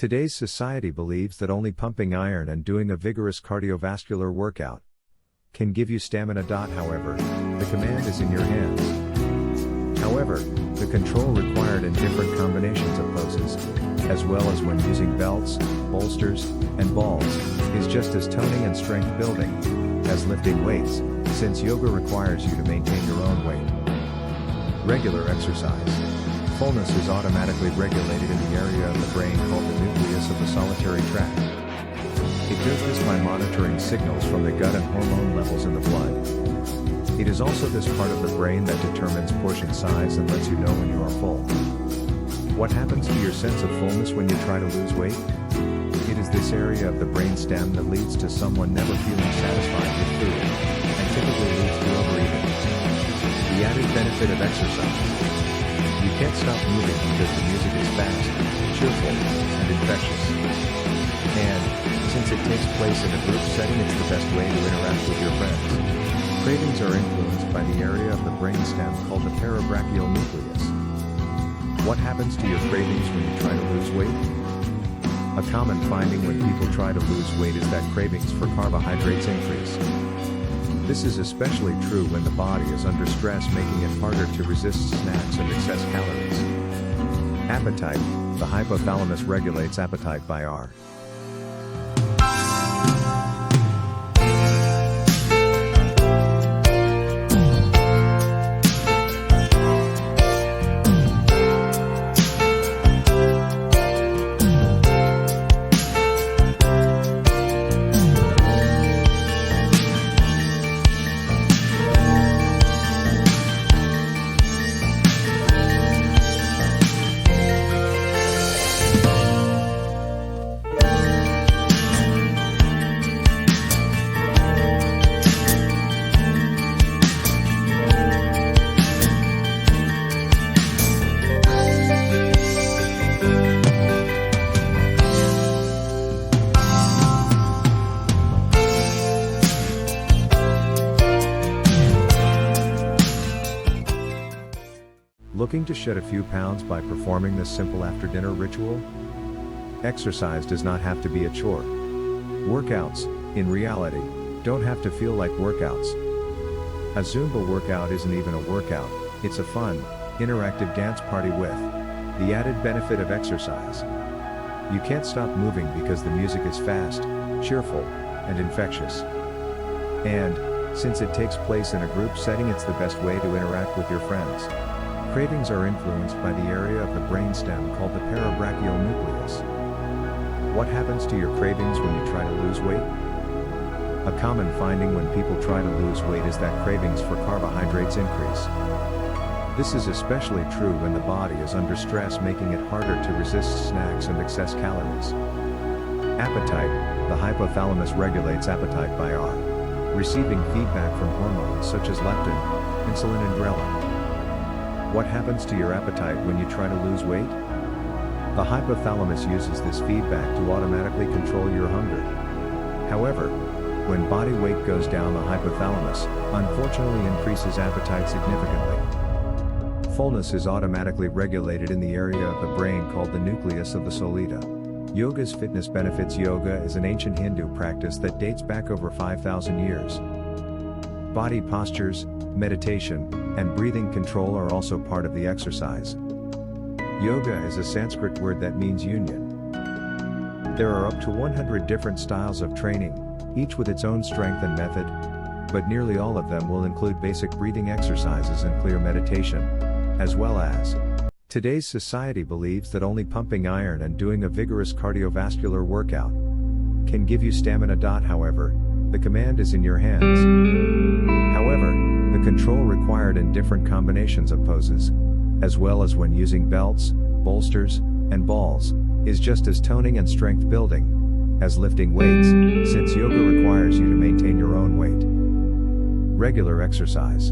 Today's society believes that only pumping iron and doing a vigorous cardiovascular workout can give you stamina. However, the command is in your hands. However, the control required in different combinations of poses, as well as when using belts, bolsters, and balls, is just as toning and strength building as lifting weights, since yoga requires you to maintain your own weight. Regular exercise. Fullness is automatically regulated in the area of the brain called the nucleus of the solitary tract. It does this by monitoring signals from the gut and hormone levels in the blood. It is also this part of the brain that determines portion size and lets you know when you are full. What happens to your sense of fullness when you try to lose weight? It is this area of the brain stem that leads to someone never feeling satisfied with food, and typically leads to overeating. The added benefit of exercise. You can't stop moving because the music is fast, cheerful, and infectious. And, since it takes place in a group setting, it's the best way to interact with your friends. Cravings are influenced by the area of the brainstem called the parabrachial nucleus. What happens to your cravings when you try to lose weight? A common finding when people try to lose weight is that cravings for carbohydrates increase. This is especially true when the body is under stress, making it harder to resist snacks and excess calories. Appetite. The hypothalamus regulates appetite by R. Looking to shed a few pounds by performing this simple after-dinner ritual? Exercise does not have to be a chore. Workouts, in reality, don't have to feel like workouts. A Zumba workout isn't even a workout, it's a fun, interactive dance party with the added benefit of exercise. You can't stop moving because the music is fast, cheerful, and infectious. And, since it takes place in a group setting, it's the best way to interact with your friends. Cravings are influenced by the area of the brainstem called the parabrachial nucleus. What happens to your cravings when you try to lose weight? A common finding when people try to lose weight is that cravings for carbohydrates increase. This is especially true when the body is under stress, making it harder to resist snacks and excess calories. Appetite. The hypothalamus regulates appetite by R. Receiving feedback from hormones such as leptin, insulin, and ghrelin. What happens to your appetite when you try to lose weight? The hypothalamus uses this feedback to automatically control your hunger. However, when body weight goes down, the hypothalamus, unfortunately, increases appetite significantly. Fullness is automatically regulated in the area of the brain called the nucleus of the solita. Yoga's fitness benefits. Yoga is an ancient Hindu practice that dates back over 5,000 years. Body postures, meditation, and breathing control are also part of the exercise. Yoga is a Sanskrit word that means union. There are up to 100 different styles of training, each with its own strength and method, but nearly all of them will include basic breathing exercises and clear meditation, as well as. Today's society believes that only pumping iron and doing a vigorous cardiovascular workout can give you stamina. However, the command is in your hands. However, the control required in different combinations of poses, as well as when using belts, bolsters, and balls, is just as toning and strength building as lifting weights, since yoga requires you to maintain your own weight. Regular exercise.